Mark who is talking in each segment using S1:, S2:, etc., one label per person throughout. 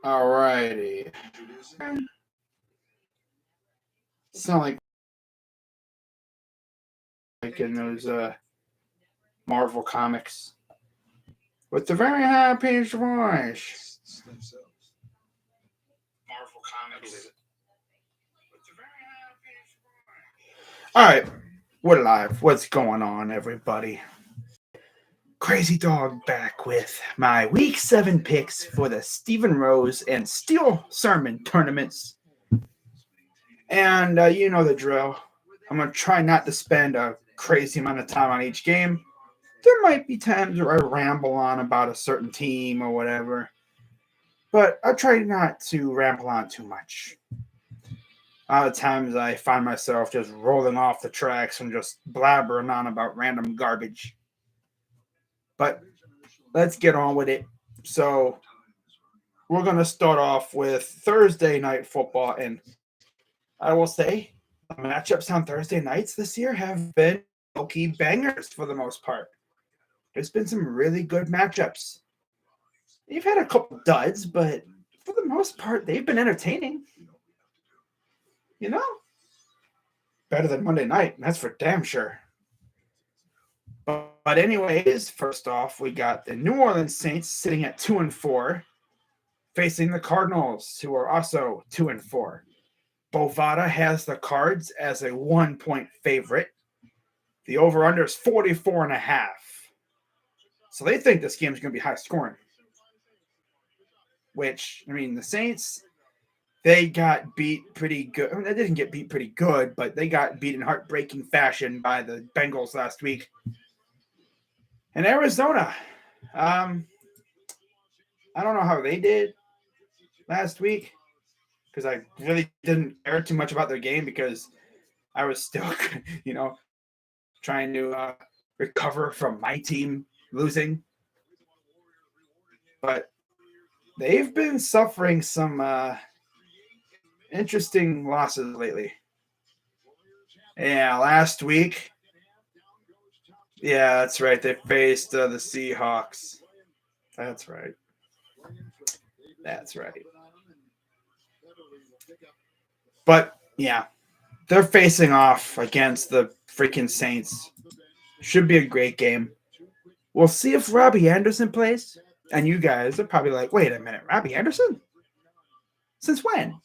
S1: All righty. It's not like in those Marvel comics with the very high pitched voice. Marvel comics. All right, we're live. What's going on, everybody? Crazy Dog back with my Week 7 picks for the Stephen Rose and Steel Sermon tournaments. And you know the drill. I'm going to try not to spend a crazy amount of time on each game. There might be times where I ramble on about a certain team or whatever, but I try not to ramble on too much. A lot of times I find myself just rolling off the tracks and just blabbering on about random garbage. But let's get on with it. So we're going to start off with Thursday night football. And I will say the matchups on Thursday nights this year have been low-key bangers for the most part. There's been some really good matchups. You've had a couple duds, but for the most part, they've been entertaining. You know? Better than Monday night, that's for damn sure. But anyways, first off, we got the New Orleans Saints sitting at 2-4, facing the Cardinals, who are also 2-4. Bovada has the Cards as a 1-point favorite. The over-under is 44.5. So they think this game is going to be high scoring. Which, I mean, the Saints, they got beat pretty good. I mean, they didn't get beat pretty good, but they got beat in heartbreaking fashion by the Bengals last week. And Arizona, I don't know how they did last week because I really didn't care too much about their game because I was still, trying to recover from my team losing. But they've been suffering some interesting losses lately. Yeah, last week. Yeah, that's right. They faced the Seahawks. That's right. That's right. But yeah, they're facing off against the freaking Saints. Should be a great game. We'll see if Robbie Anderson plays. And you guys are probably like, wait a minute, Robbie Anderson? Since when?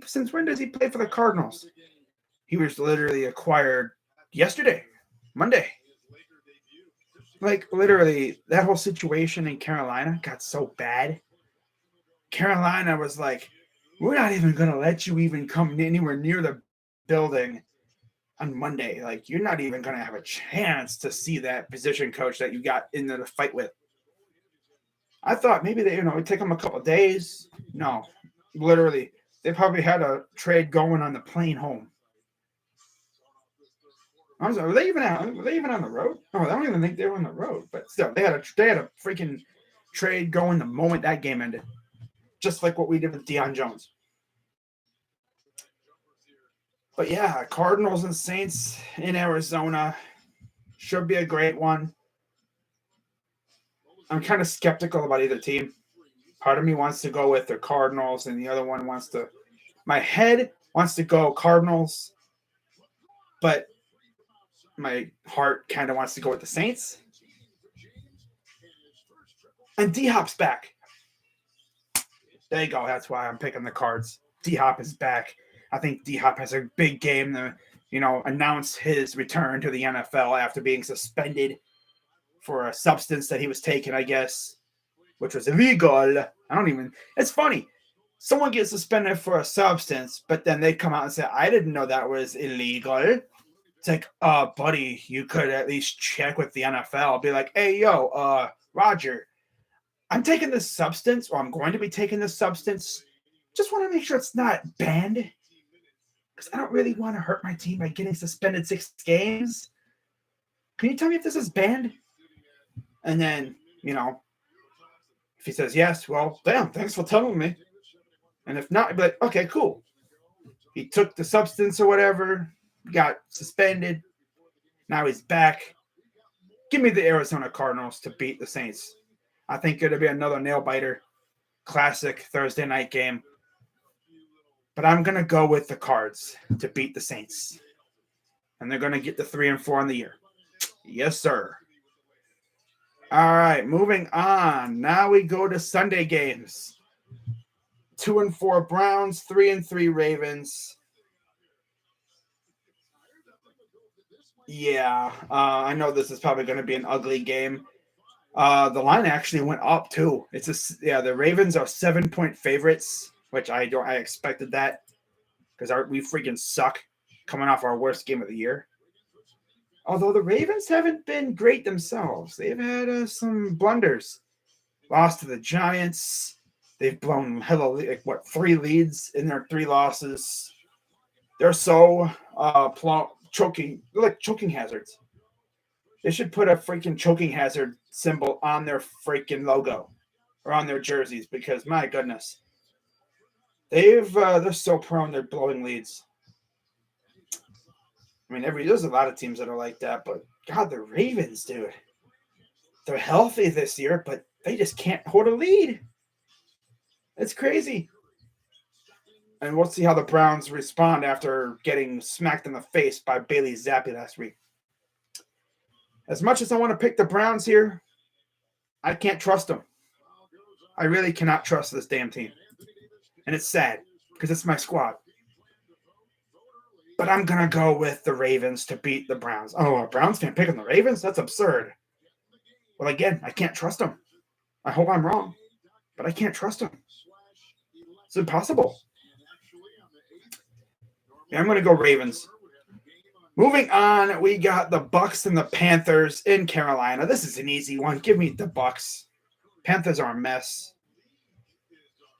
S1: Since when does he play for the Cardinals? He was literally acquired yesterday, Monday. Like literally, that whole situation in Carolina got so bad. Carolina was like, we're not even gonna let you even come anywhere near the building on Monday. Like, you're not even gonna have a chance to see that position coach that you got into the fight with. I thought maybe they, it'd take them a couple days. No, literally, they probably had a trade going on the plane home. I was like, were they even out? Were they even on the road? Oh, I don't even think they were on the road. But still, they had a freaking trade going the moment that game ended, just like what we did with Deion Jones. But yeah, Cardinals and Saints in Arizona should be a great one. I'm kind of skeptical about either team. Part of me wants to go with the Cardinals, and the other one wants to. My head wants to go Cardinals, but my heart kind of wants to go with the Saints. And D Hop's back. There you go. That's why I'm picking the Cards. D Hop is back. I think D Hop has a big game to, announce his return to the NFL after being suspended for a substance that he was taking, I guess, which was illegal. It's funny. Someone gets suspended for a substance, but then they come out and say, I didn't know that was illegal. It's like, buddy, you could at least check with the NFL. Be like, hey, yo, Roger, I'm taking this substance, or I'm going to be taking this substance. Just want to make sure it's not banned. Because I don't really want to hurt my team by getting suspended 6 games. Can you tell me if this is banned? And then, if he says yes, well, damn, thanks for telling me. And if not, I'd be like, okay, cool. He took the substance or whatever, got suspended. Now he's back. Give me the Arizona Cardinals to beat the Saints. I think it'll be another nail biter. classic Thursday night game. But I'm going to go with the Cards to beat the Saints. And they're going to get the 3-4 on the year. Yes, sir. All right, moving on. Now we go to Sunday games. 2-4 Browns, 3-3 Ravens. Yeah, I know this is probably going to be an ugly game. The line actually went up too. The Ravens are 7-point favorites, which I expected that because we freaking suck coming off our worst game of the year. Although the Ravens haven't been great themselves. They've had some blunders. Lost to the Giants. They've blown 3 leads in their 3 losses. They're so choking. They're like choking hazards. They should put a freaking choking hazard symbol on their freaking logo or on their jerseys because my goodness, they're so prone to blowing leads. I mean, there's a lot of teams that are like that, but God, the Ravens, dude, they're healthy this year, but they just can't hold a lead. It's crazy. And we'll see how the Browns respond after getting smacked in the face by Bailey Zappi last week. As much as I want to pick the Browns here, I can't trust them. I really cannot trust this damn team. And it's sad because it's my squad. But I'm going to go with the Ravens to beat the Browns. Oh, a Browns fan picking the Ravens? That's absurd. Well, again, I can't trust them. I hope I'm wrong, but I can't trust them. It's impossible. Yeah, I'm going to go Ravens. Moving on, we got the Bucs and the Panthers in Carolina. This is an easy one. Give me the Bucs. Panthers are a mess.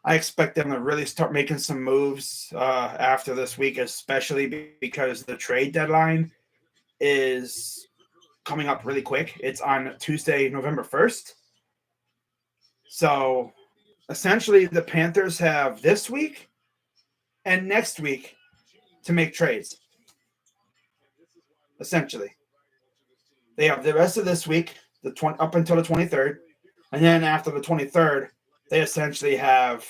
S1: I expect them to really start making some moves after this week, especially because the trade deadline is coming up really quick. It's on Tuesday, November 1st. So essentially, the Panthers have this week and next week to make trades. Essentially, they have the rest of this week, up until the 23rd, and then after the 23rd, they essentially have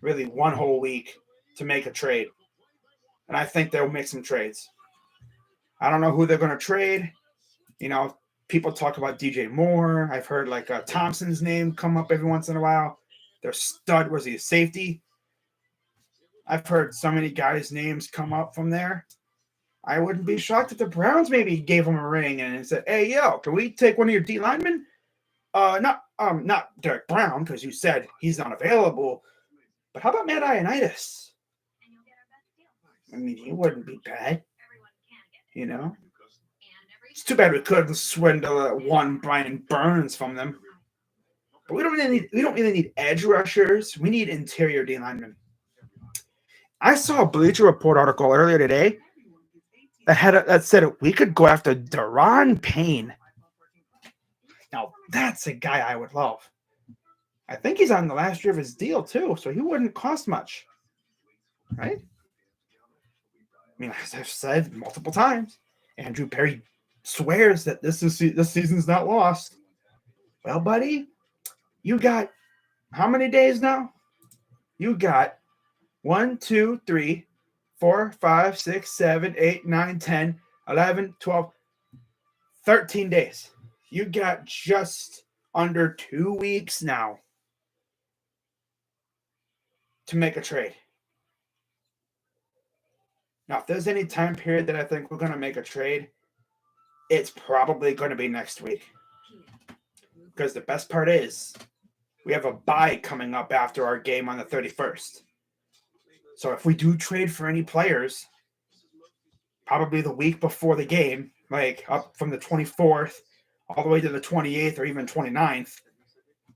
S1: really one whole week to make a trade. And I think they'll make some trades. I don't know who they're going to trade. You know, people talk about DJ Moore. I've heard Thompson's name come up every once in a while. Their stud, was he a safety? I've heard so many guys' names come up from there. I wouldn't be shocked if the Browns maybe gave him a ring and said, "Hey, yo, can we take one of your D linemen? Not Derek Brown, because you said he's not available. But how about Matt Ioannidis? I mean, he wouldn't be bad, you know. It's too bad we couldn't swindle one Brian Burns from them. But we don't really need edge rushers. We need interior D linemen. I saw a Bleacher Report article earlier today that said we could go after Daron Payne. Now, that's a guy I would love. I think he's on the last year of his deal, too, so he wouldn't cost much. Right? I mean, as I've said multiple times, Andrew Perry swears that this season's not lost. Well, buddy, you got how many days now? You got 1, 2, 3, 4, 5, 6, 7, 8, 9, 10, 11, 12, 13 days. You got just under 2 weeks now to make a trade. Now, if there's any time period that I think we're going to make a trade, it's probably going to be next week. Because the best part is we have a bye coming up after our game on the 31st. So if we do trade for any players, probably the week before the game, like up from the 24th all the way to the 28th or even 29th,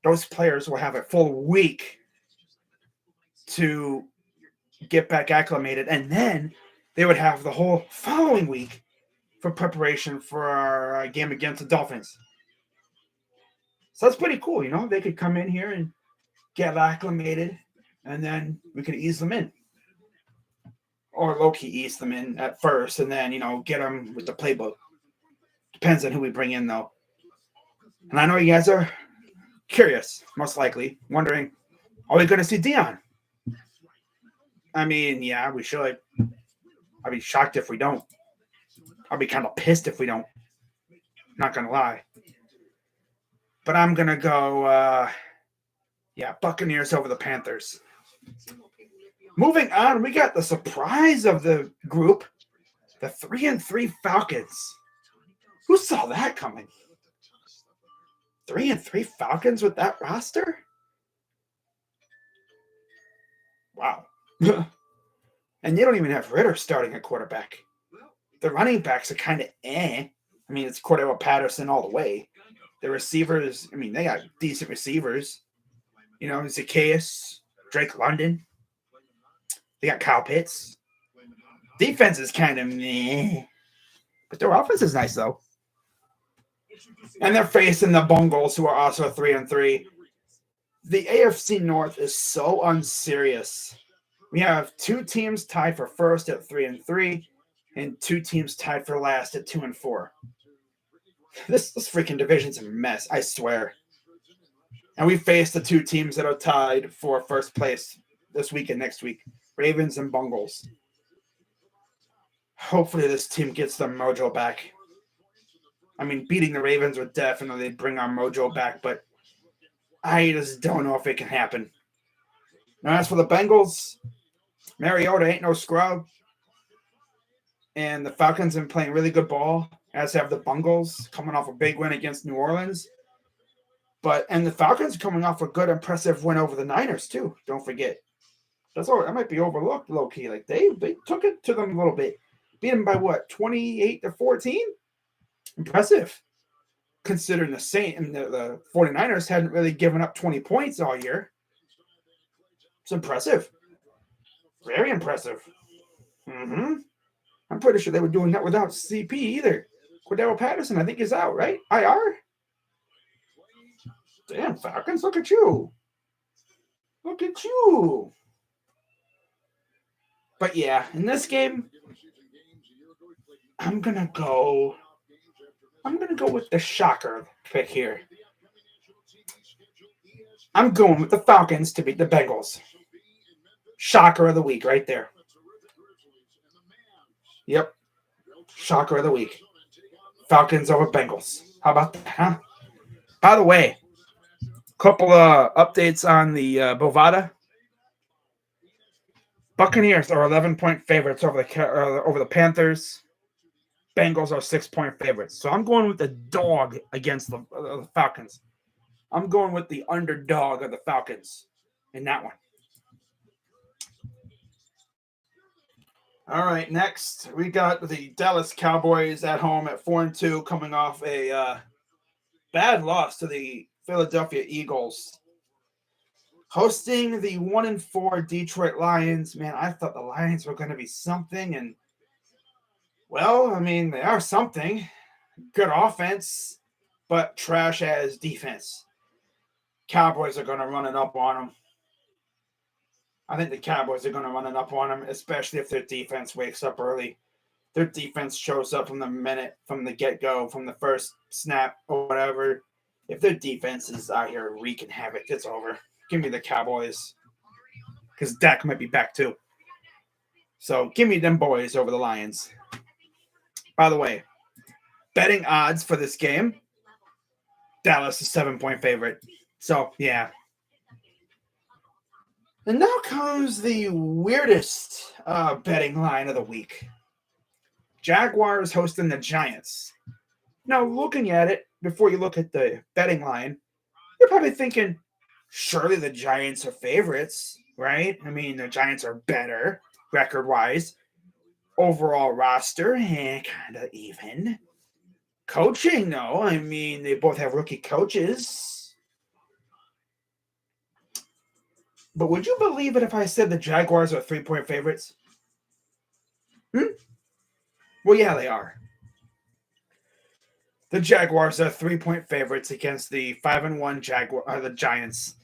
S1: those players will have a full week to get back acclimated. And then they would have the whole following week for preparation for our game against the Dolphins. So that's pretty cool, you know. They could come in here and get acclimated, and then we could ease them in. Or low-key ease them in at first, and then, you know, get them with the playbook. Depends on who we bring in, though. And I know you guys are curious, most likely, wondering, Are we going to see Dion? I mean, yeah, we should. I'd be shocked if we don't. I'll be kind of pissed if we don't. Not going to lie. But I'm going to go, Buccaneers over the Panthers. Moving on, we got the surprise of the group, the 3-3 Falcons. Who saw that coming? 3-3 Falcons with that roster? Wow. And you don't even have Ritter starting at quarterback. The running backs are kind of eh. I mean, it's Cordell Patterson all the way. The receivers, I mean, they got decent receivers. You know, Zacchaeus, Drake London. They got Kyle Pitts. Defense is kind of meh. But their offense is nice, though. And they're facing the Bungles, who are also 3-3. The AFC North is so unserious. We have two teams tied for first at 3-3, and two teams tied for last at 2-4. This freaking division's a mess, I swear. And we face the two teams that are tied for first place this week and next week, Ravens and Bungles. Hopefully this team gets their mojo back. I mean, beating the Ravens would definitely bring our mojo back, but I just don't know if it can happen. Now, as for the Bengals, Mariota ain't no scrub. And the Falcons have been playing really good ball, as have the Bungles, coming off a big win against New Orleans. And the Falcons coming off a good, impressive win over the Niners, too. Don't forget. That might be overlooked, low-key. Like, they took it to them a little bit. Beat them by, 28-14? Impressive. Considering the 49ers hadn't really given up 20 points all year. It's impressive. Very impressive. I'm pretty sure they were doing that without CP either. Cordell Patterson, I think, is out, right? IR? Damn, Falcons, look at you. Look at you. But yeah, in this game, I'm gonna go with the shocker pick here. I'm going with the Falcons to beat the Bengals. Shocker of the week right there. Yep. Shocker of the week. Falcons over Bengals. How about that, huh? By the way, couple of updates on the Bovada. Buccaneers are 11-point favorites over the Panthers. Bengals are 6-point favorites. So I'm going with the dog against the Falcons. I'm going with the underdog of the Falcons in that one. All right, next we got the Dallas Cowboys at home at 4-2, coming off a bad loss to the Philadelphia Eagles. Hosting the 1-4 Detroit Lions. Man, I thought the Lions were going to be something, and well, I mean, they are something. Good offense, but trash as defense. Cowboys are going to run it up on them. I think the Cowboys are going to run it up on them, especially if their defense wakes up early. Their defense shows up from the get-go, from the first snap or whatever. If their defense is out here wreaking havoc, it's over. Give me the Cowboys. Because Dak might be back too. So give me them boys over the Lions. By the way, betting odds for this game, Dallas is 7-point favorite. So, yeah. And now comes the weirdest betting line of the week. Jaguars hosting the Giants. Now, looking at it, before you look at the betting line, you're probably thinking, surely the Giants are favorites, right? I mean, the Giants are better record-wise. Overall roster, kind of even. Coaching, though, I mean, they both have rookie coaches. But would you believe it if I said the Jaguars are 3-point favorites? Well, yeah, they are. The Jaguars are 3-point favorites against the 5-1 the Giants.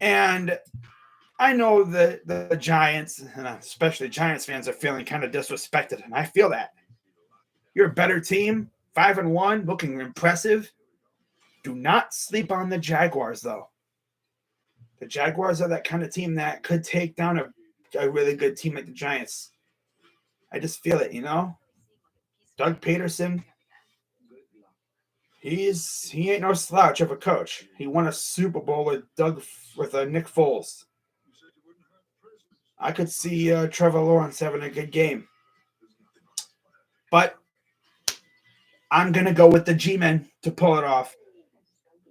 S1: And I know that the Giants, and especially Giants fans, are feeling kind of disrespected, and I feel that. You're a better team, 5-1, looking impressive. Do not sleep on the Jaguars, though. The Jaguars are that kind of team that could take down a really good team like the Giants. I just feel it, Doug Peterson, he ain't no slouch of a coach. He won a Super Bowl with Nick Foles. I could see Trevor Lawrence having a good game, but I'm gonna go with the G-men to pull it off.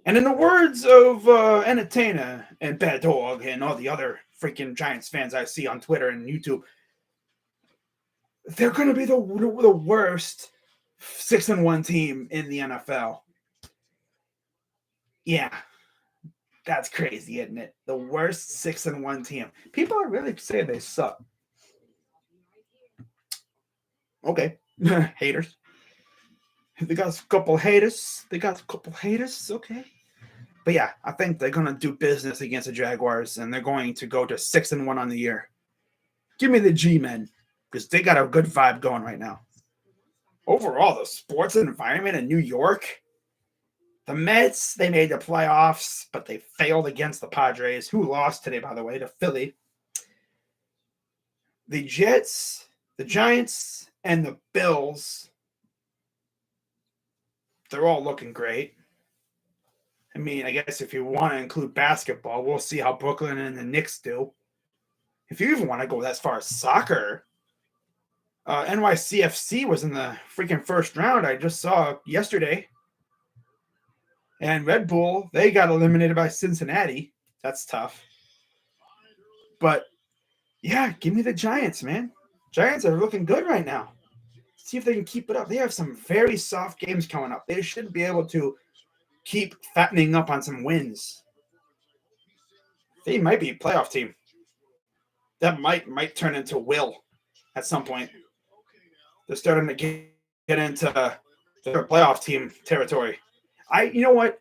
S1: And in the words of Entertainer and Bad Dog and all the other freaking Giants fans I see on Twitter and YouTube, they're going to be the worst 6-1 team in the NFL. Yeah, that's crazy, isn't it? The worst 6-1 team. People are really saying they suck. Okay, haters. They got a couple haters. Okay. But yeah, I think they're going to do business against the Jaguars, and they're going to go to 6-1 on the year. Give me the G-men, because they got a good vibe going right now. Overall, the sports environment in New York, the Mets, they made the playoffs, but they failed against the Padres, who lost today, by the way, to Philly. The Jets, the Giants, and the Bills, they're all looking great. I mean, I guess if you want to include basketball, we'll see how Brooklyn and the Knicks do. If you even want to go as far as soccer, NYCFC was in the freaking first round. I just saw yesterday. And Red Bull, they got eliminated by Cincinnati. That's tough. But, yeah, give me the Giants, man. Giants are looking good right now. See if they can keep it up. They have some very soft games coming up. They should be able to keep fattening up on some wins. They might be a playoff team. That might turn into will at some point. They're starting to get into their playoff team territory. You know what?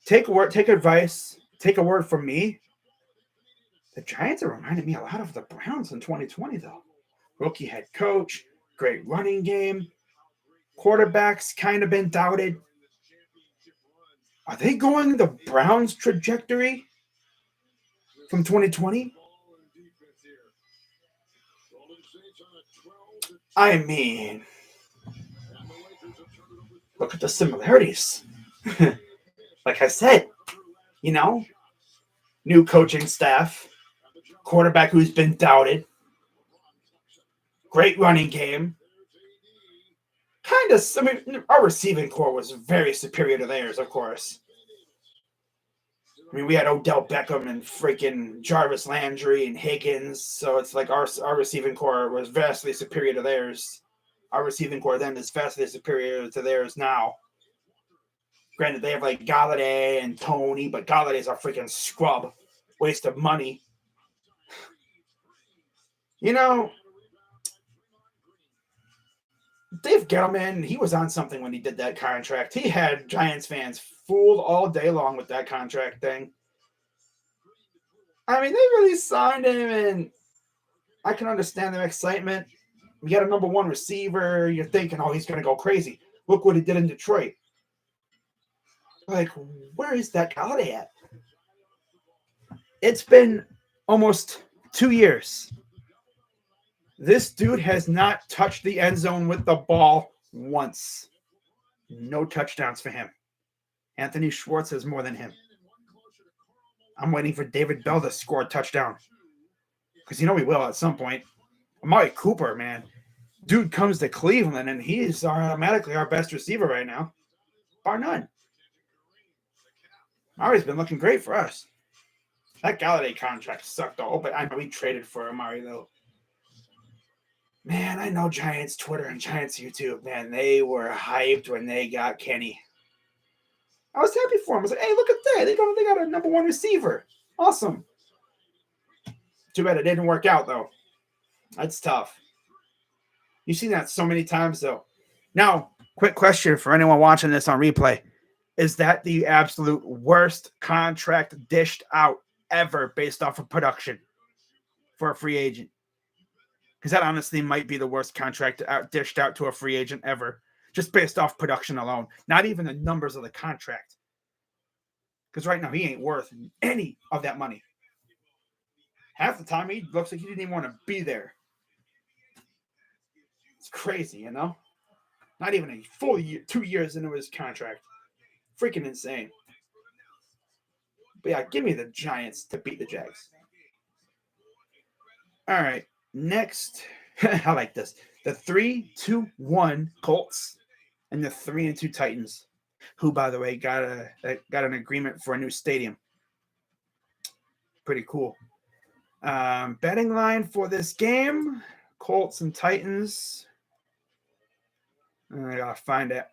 S1: Take advice. Take a word from me. The Giants are reminding me a lot of the Browns in 2020, though. Rookie head coach, great running game. Quarterbacks kind of been doubted. Are they going the Browns trajectory from 2020? I mean, look at the similarities. Like I said, new coaching staff, quarterback who's been doubted, great running game. Our receiving core was very superior to theirs, of course. I mean, we had Odell Beckham and freaking Jarvis Landry and Higgins, so it's like our receiving core was vastly superior to theirs. Our receiving core then is vastly superior to theirs now. Granted, they have like Galladay and Tony, but Galladay's a freaking scrub. Waste of money. Dave Gettleman, he was on something when he did that contract. He had Giants fans fooled all day long with that contract thing. I mean, they really signed him, and I can understand their excitement. We got a number one receiver. You're thinking, oh, he's going to go crazy. Look what he did in Detroit. Like, where is that Galladay at? It's been almost 2 years. This dude has not touched the end zone with the ball once. No touchdowns for him. Anthony Schwartz has more than him. I'm waiting for David Bell to score a touchdown. Because he will at some point. Amari Cooper, man. Dude comes to Cleveland, and he is automatically our best receiver right now. Bar none. Amari's been looking great for us. That Galladay contract sucked, though. But I know we traded for Amari, though. Man, I know Giants Twitter and Giants YouTube, man. They were hyped when they got Kenny. I was happy for him. I was like, hey, look at that. They got a number one receiver. Awesome. Too bad it didn't work out, though. That's tough. You've seen that so many times, though. Now, quick question for anyone watching this on replay. Is that the absolute worst contract dished out ever based off of production for a free agent? Because that honestly might be the worst contract dished out to a free agent ever, just based off production alone. Not even the numbers of the contract. Because right now he ain't worth any of that money. Half the time, he looks like he didn't even want to be there. It's crazy, you know? Not even a full year, 2 years into his contract. Freaking insane. But yeah, give me the Giants to beat the Jags. All right. Next, I like this. The 3-2-1 Colts and the 3-2 Titans, who, by the way, got an agreement for a new stadium. Pretty cool. Betting line for this game, Colts and Titans. I gotta find it.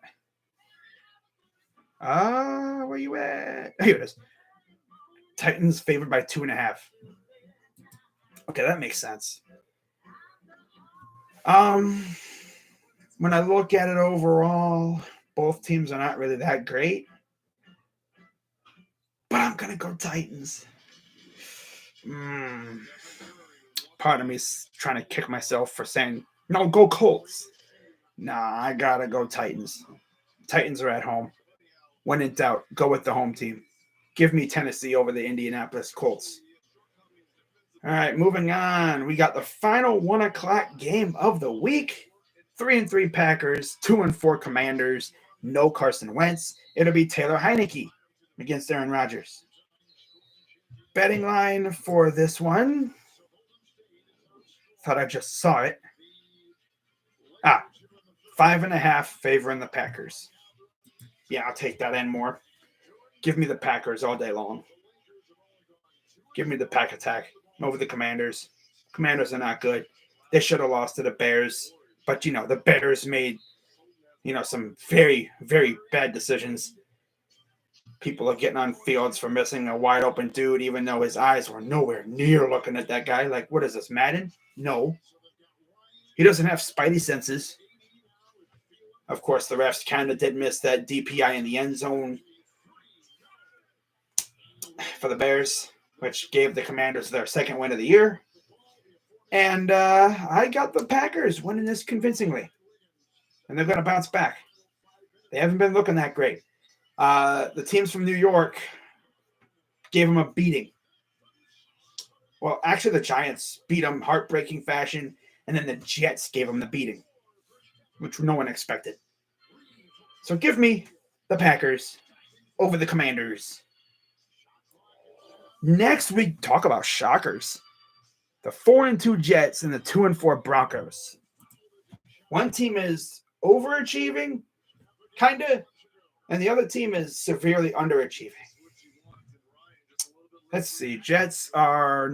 S1: Where you at? Here it is. Titans favored by 2.5. Okay, that makes sense. When I look at it overall, both teams are not really that great. But I'm gonna go Titans. Part of me's trying to kick myself for saying, no, go Colts. Nah, I gotta go Titans. Titans are at home. When in doubt, go with the home team. Give me Tennessee over the Indianapolis Colts. All right, moving on. We got the final 1 o'clock game of the week. 3-3 Packers, 2-4 Commanders. No Carson Wentz. It'll be Taylor Heineke against Aaron Rodgers. Betting line for this one. Thought I just saw it. 5.5 favoring the Packers. Yeah, I'll take that and more. Give me the Packers all day long. Give me the Pack attack over the Commanders. Commanders are not good. They should have lost to the Bears. But, the Bears made, some very, very bad decisions. People are getting on fields for missing a wide open dude, even though his eyes were nowhere near looking at that guy. Like, what is this, Madden? No. He doesn't have spidey senses. Of course, the refs kind of did miss that DPI in the end zone for the Bears, which gave the Commanders their second win of the year. And I got the Packers winning this convincingly. And they're going to bounce back. They haven't been looking that great. The teams from New York gave them a beating. Well, actually, the Giants beat them heartbreaking fashion, and then the Jets gave them the beating, which no one expected. So give me the Packers over the Commanders. Next, we talk about shockers. The 4-2 Jets and the 2-4 Broncos. One team is overachieving, kind of, and the other team is severely underachieving. Let's see. Jets are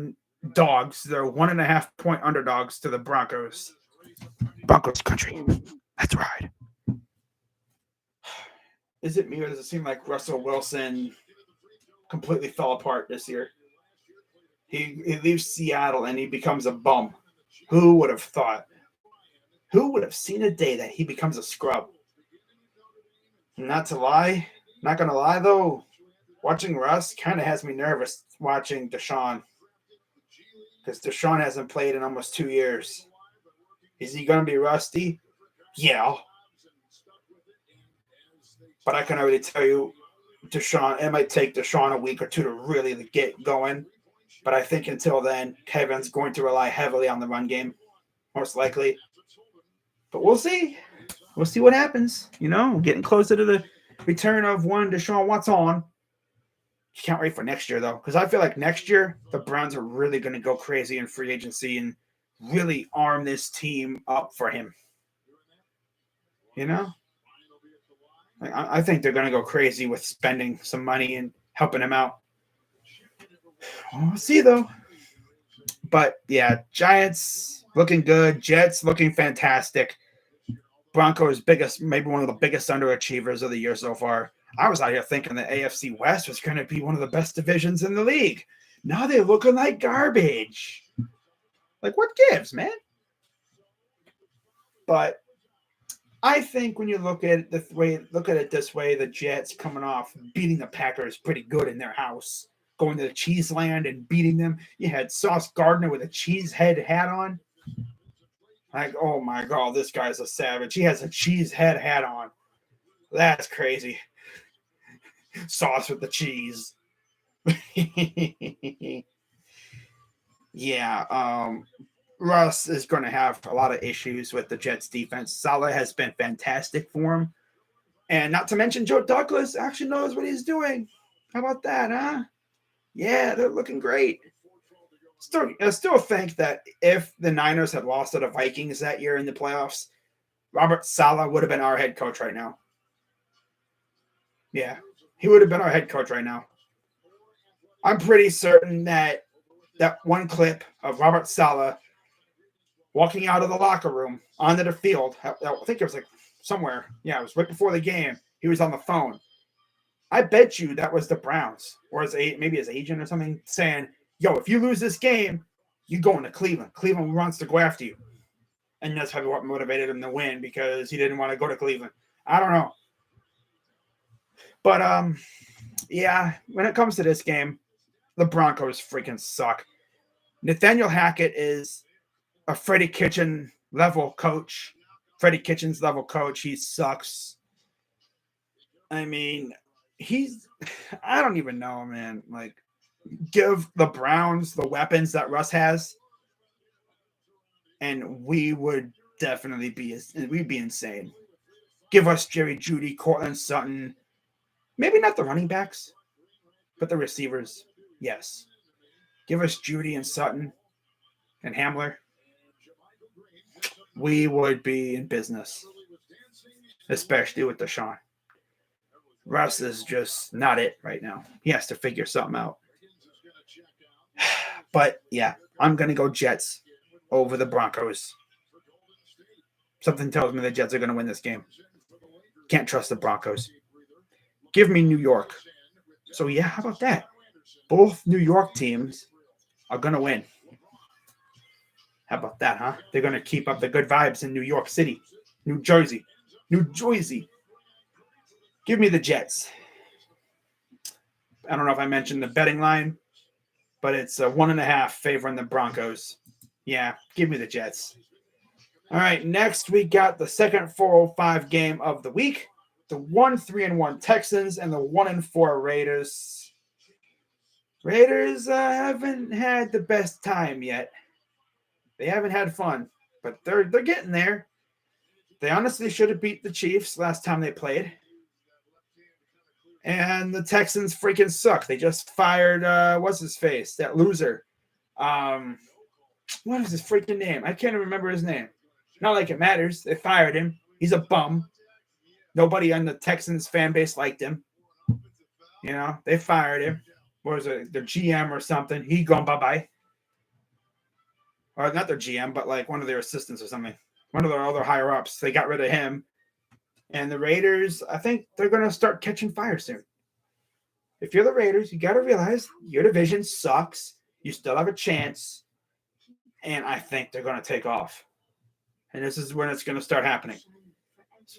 S1: dogs. They're 1.5 point underdogs to the Broncos. Broncos country. That's right. Is it me or does it seem like Russell Wilson completely fell apart this year? He leaves Seattle and he becomes a bum. Who would have thought? Who would have seen a day that he becomes a scrub? Not to lie, not going to lie though, watching Russ kind of has me nervous watching Deshaun. Because Deshaun hasn't played in almost 2 years. Is he going to be rusty? Yeah. But I can already tell you, Deshaun, it might take Deshaun a week or two to really get going. But I think until then, Kevin's going to rely heavily on the run game, most likely. But we'll see. We'll see what happens. Getting closer to the return of one Deshaun Watson. Can't wait for next year, though, because I feel like next year the Browns are really going to go crazy in free agency and really arm this team up for him. I think they're going to go crazy with spending some money and helping him out. We'll see, though. But, yeah, Giants looking good. Jets looking fantastic. Broncos maybe one of the biggest underachievers of the year so far. I was out here thinking the AFC West was going to be one of the best divisions in the league. Now they're looking like garbage. Like, what gives, man? But I think when you look at it this way, the Jets coming off beating the Packers pretty good in their house, going to the Cheese Land and beating them. You had Sauce Gardner with a cheese head hat on. Like, oh my God, this guy's a savage. He has a cheese head hat on. That's crazy. Sauce with the cheese. Yeah, Russ is going to have a lot of issues with the Jets defense. Salah has been fantastic for him. And not to mention, Joe Douglas actually knows what he's doing. How about that, huh? Yeah, they're looking great. I still think that if the Niners had lost to the Vikings that year in the playoffs, Robert Saleh would have been our head coach right now. Yeah, he would have been our head coach right now. I'm pretty certain that that one clip of Robert Saleh walking out of the locker room onto the field, I think it was like somewhere. Yeah, it was right before the game. He was on the phone. I bet you that was the Browns or maybe his agent or something saying, "Yo, if you lose this game, you going to Cleveland. Cleveland wants to go after you." And that's probably what motivated him to win because he didn't want to go to Cleveland. I don't know. But yeah, when it comes to this game, the Broncos freaking suck. Nathaniel Hackett is a Freddie Kitchen level coach. Freddie Kitchens level coach. He sucks. I mean, I don't even know, man. Like, give the Browns the weapons that Russ has, and we would definitely we'd be insane. Give us Jerry Jeudy, Cortland Sutton, maybe not the running backs, but the receivers. Yes. Give us Jeudy and Sutton and Hamler. We would be in business, especially with Deshaun. Russ is just not it right now. He has to figure something out. But yeah, I'm going to go Jets over the Broncos. Something tells me the Jets are going to win this game. Can't trust the Broncos. Give me New York. So yeah, how about that? Both New York teams are going to win. How about that, huh? They're going to keep up the good vibes in New York City, New Jersey. New Jersey. Give me the Jets. I don't know if I mentioned the betting line, but it's a 1.5 favoring the Broncos. Yeah, give me the Jets. All right, next we got the second 405 game of the week. The 1-3-1 Texans and the 1-4 Raiders. Raiders haven't had the best time yet. They haven't had fun, but they're getting there. They honestly should have beat the Chiefs last time they played. And the Texans freaking suck. They just fired what's his face? That loser. What is his freaking name? I can't even remember his name. Not like it matters. They fired him. He's a bum. Nobody on the Texans fan base liked him. You know, they fired him. What was it? Their GM or something. He gone bye-bye. Or not their GM, but like one of their assistants or something. One of their other higher ups. They got rid of him. And the Raiders, I think they're going to start catching fire soon. If you're the Raiders, you got to realize your division sucks. You still have a chance. And I think they're going to take off. And this is when it's going to start happening.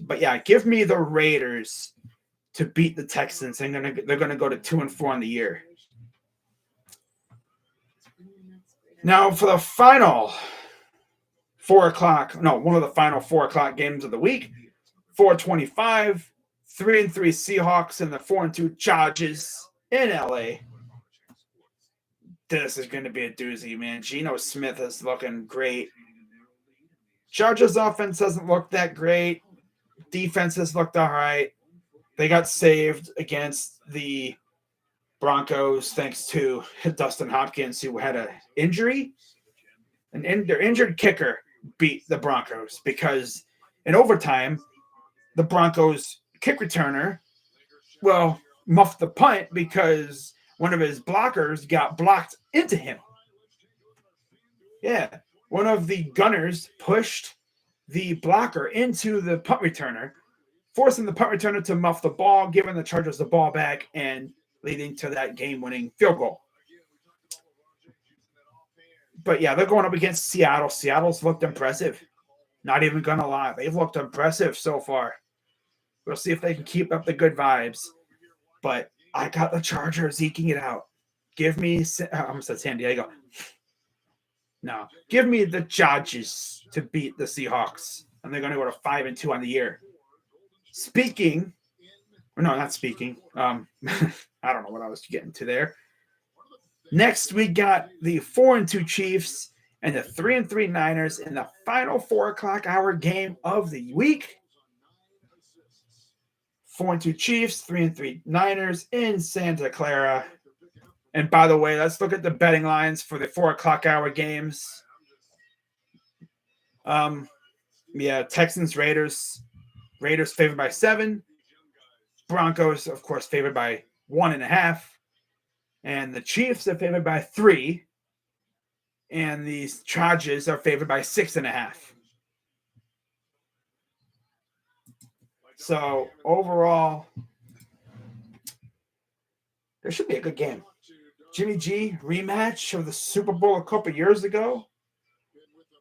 S1: But yeah, give me the Raiders to beat the Texans. And they're going to go to 2-4 in the year. Now for the final 4 o'clock, no, one of the final 4 o'clock games of the week. 425, 3-3 Seahawks and the 4-2 Chargers in LA. This is going to be a doozy, man. Geno Smith is looking great. Chargers offense doesn't look that great. Defense has looked all right. They got saved against the Broncos thanks to Dustin Hopkins, who had an injury. And their injured kicker beat the Broncos because in overtime, the Broncos kick returner, muffed the punt because one of his blockers got blocked into him. Yeah, one of the gunners pushed the blocker into the punt returner, forcing the punt returner to muff the ball, giving the Chargers the ball back, and leading to that game-winning field goal. But yeah, they're going up against Seattle. Seattle's looked impressive. Not even going to lie. They've looked impressive so far. We'll see if they can keep up the good vibes. But I got the Chargers eking it out. Give me, I almost said San Diego. No, give me the Chargers to beat the Seahawks. And they're going to go to 5-2 on the year. Not speaking. I don't know what I was getting to there. Next, we got the 4-2 Chiefs and the 3-3 Niners in the final 4 o'clock hour game of the week. 4-2 Chiefs, 3-3 Niners in Santa Clara. And by the way, let's look at the betting lines for the 4 o'clock hour games. Texans, Raiders. Raiders favored by 7. Broncos, of course, favored by 1.5. And the Chiefs are favored by 3. And the Chargers are favored by 6.5. So overall, there should be a good game. Jimmy G rematch of the Super Bowl a couple years ago.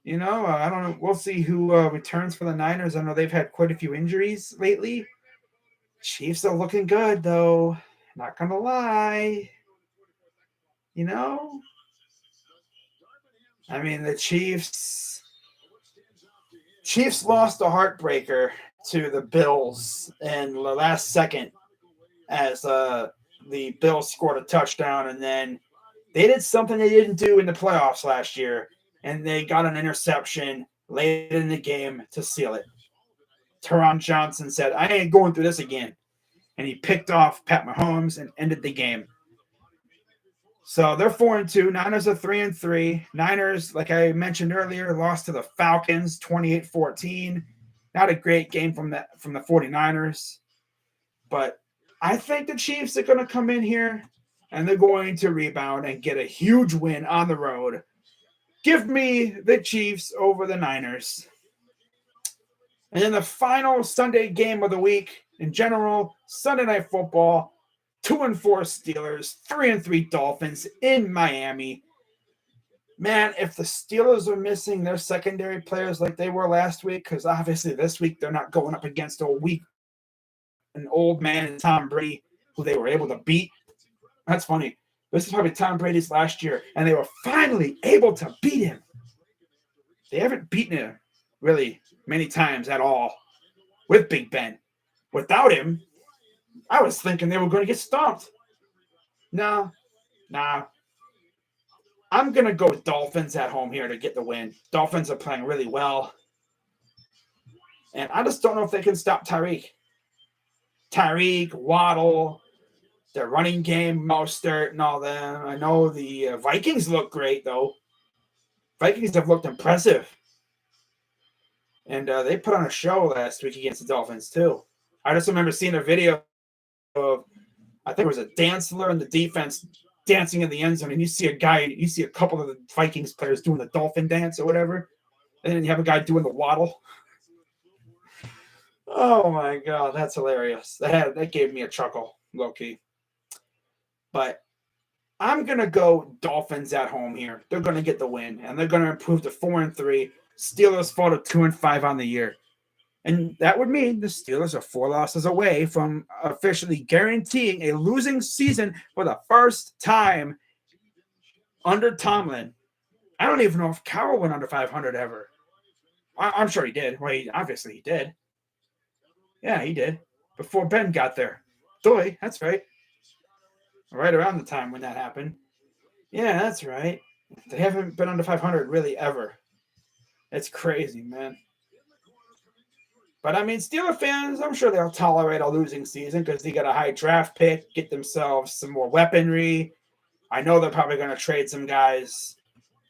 S1: I don't know. We'll see who returns for the Niners. I know they've had quite a few injuries lately. Chiefs are looking good, though. Not gonna lie. I mean, the Chiefs lost a heartbreaker to the Bills in the last second as the Bills scored a touchdown, and then they did something they didn't do in the playoffs last year, and they got an interception late in the game to seal it. Teron Johnson said, "I ain't going through this again." And he picked off Pat Mahomes and ended the game. So they're 4-2. Niners are 3-3. Niners, like I mentioned earlier, lost to the Falcons 28-14. Not a great game from the 49ers. But I think the Chiefs are going to come in here and they're going to rebound and get a huge win on the road. Give me the Chiefs over the Niners. And then the final Sunday game of the week, in general, Sunday Night Football, 2-4 Steelers, 3-3 Dolphins in Miami. Man, if the Steelers are missing their secondary players like they were last week, because obviously this week they're not going up against an old man, Tom Brady, who they were able to beat. That's funny. This is probably Tom Brady's last year, and they were finally able to beat him. They haven't beaten him really many times at all with Big Ben. Without him, I was thinking they were going to get stomped. No. I'm going to go with Dolphins at home here to get the win. Dolphins are playing really well. And I just don't know if they can stop Tyreek. Waddle, their running game, Mostert, and all them. I know the Vikings look great, though. Vikings have looked impressive. And they put on a show last week against the Dolphins, too. I just remember seeing a video of, I think it was a Dantzler in the defense dancing in the end zone, and you see a couple of the Vikings players doing the dolphin dance or whatever, and then you have a guy doing the waddle. Oh my God, that's hilarious. That gave me a chuckle, low-key. But I'm going to go Dolphins at home here. They're going to get the win, and they're going to improve to 4-3. Steelers fall to 2-5 on the year. And that would mean the Steelers are 4 losses away from officially guaranteeing a losing season for the first time under Tomlin. I don't even know if Carroll went under 500 ever. I'm sure he did. Well, obviously he did. Yeah, he did. Before Ben got there. Doy, that's right. Right around the time when that happened. Yeah, that's right. They haven't been under 500 really ever. It's crazy, man. But, I mean, Steeler fans, I'm sure they'll tolerate a losing season because they got a high draft pick, get themselves some more weaponry. I know they're probably going to trade some guys.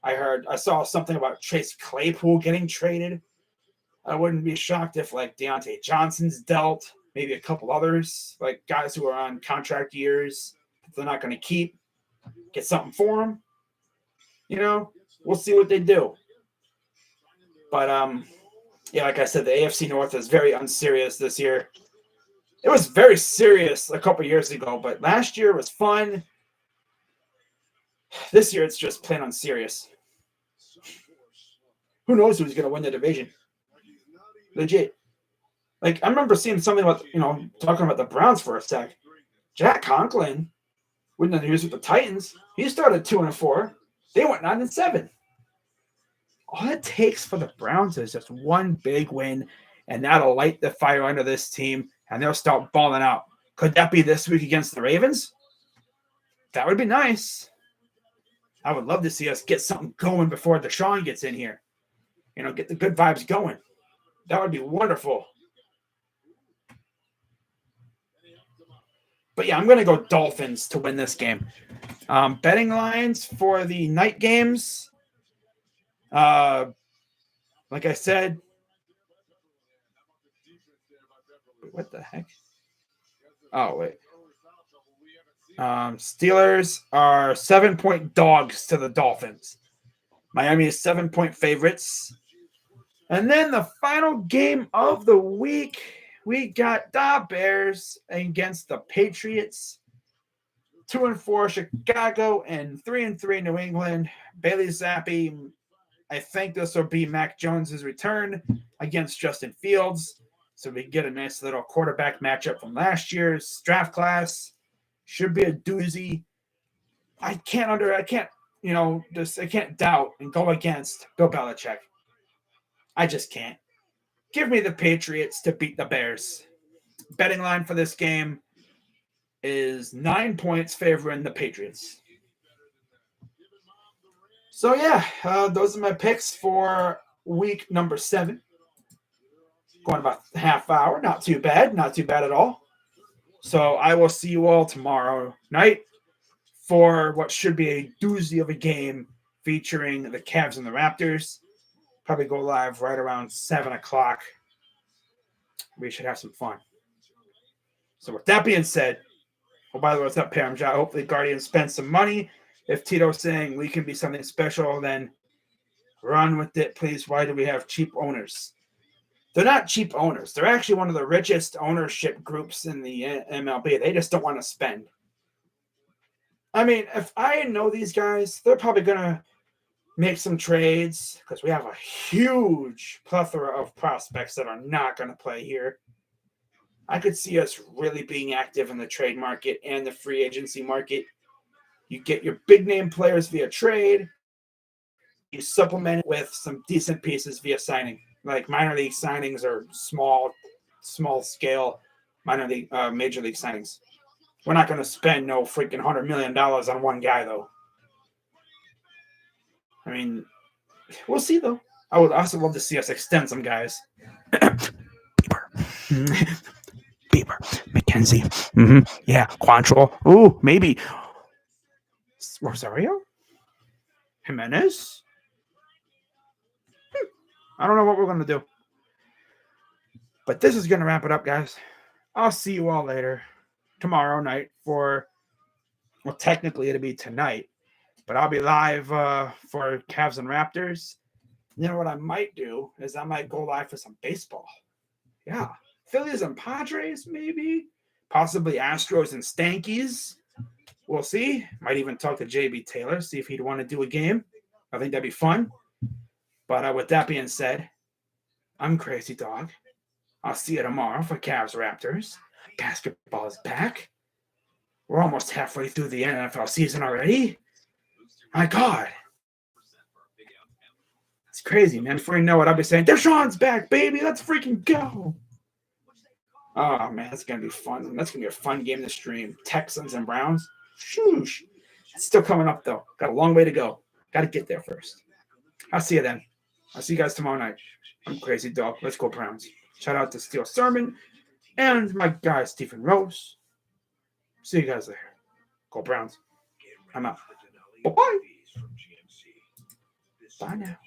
S1: I saw something about Chase Claypool getting traded. I wouldn't be shocked if, like, Deontay Johnson's dealt, maybe a couple others, like guys who are on contract years that they're not going to keep, get something for them. We'll see what they do. But, yeah, like I said, the AFC North is very unserious this year. It was very serious a couple years ago, but last year was fun. This year it's just plain unserious. Who knows who's going to win the division? Legit. Like, I remember seeing something about, talking about the Browns for a sec. Jack Conklin, when the news with the Titans, he started 2-4. They went 9-7. All it takes for the Browns is just one big win, and that'll light the fire under this team, and they'll start balling out. Could that be this week against the Ravens? That would be nice. I would love to see us get something going before Deshaun gets in here. Get the good vibes going. That would be wonderful. But yeah, I'm going to go Dolphins to win this game. Betting lines for the night games. Like I said, what the heck? Oh, wait. Steelers are 7-point dogs to the Dolphins. Miami is 7-point favorites. And then the final game of the week, we got the Bears against the Patriots. 2-4 Chicago and 3-3 New England. Bailey Zappi, I think this will be Mac Jones's return against Justin Fields. So we get a nice little quarterback matchup from last year's draft class. Should be a doozy. I can't doubt and go against Bill Belichick. I just can't. Give me the Patriots to beat the Bears. Betting line for this game is 9 points favoring the Patriots. So yeah, those are my picks for week number 7. Going about a half hour. Not too bad. Not too bad at all. So I will see you all tomorrow night for what should be a doozy of a game featuring the Cavs and the Raptors. Probably go live right around 7 o'clock. We should have some fun. So with that being said, by the way, what's up, Paramjot? Hopefully Guardians spend some money. If Tito's saying we can be something special, then run with it, please. Why do we have cheap owners? They're not cheap owners. They're actually one of the richest ownership groups in the MLB. They just don't want to spend. I mean, if I know these guys, they're probably going to make some trades because we have a huge plethora of prospects that are not going to play here. I could see us really being active in the trade market and the free agency market. You get your big name players via trade. You supplement it with some decent pieces via signing. Like minor league signings or small scale major league signings. We're not going to spend no freaking $100 million on one guy, though. I mean, we'll see, though. I would also love to see us extend some guys. Bieber, McKenzie, yeah, Quantrill. Ooh, maybe Rosario, Jimenez. I don't know what we're gonna do, but this is gonna wrap it up, guys. I'll see you all later tomorrow night for. Well, technically it'll be tonight, but I'll be live for Cavs and Raptors. You know what I might do is I might go live for some baseball. Yeah. Phillies and Padres, maybe. Possibly Astros and Stankies. We'll see. Might even talk to JB Taylor, see if he'd want to do a game. I think that'd be fun. But with that being said, I'm Crazy Dog. I'll see you tomorrow for Cavs Raptors. Basketball is back. We're almost halfway through the NFL season already. My God. It's crazy, man. Before you know it, I'll be saying, Deshaun's back, baby. Let's freaking go. Oh, man, that's going to be fun. That's going to be a fun game to stream. Texans and Browns. Shoosh. It's still coming up, though. Got a long way to go. Got to get there first. I'll see you then. I'll see you guys tomorrow night. I'm Crazy Dog. Let's go Browns. Shout out to Steel Sermon and my guy, Stephen Rose. See you guys there. Go Browns. I'm out. Bye-bye. Bye now.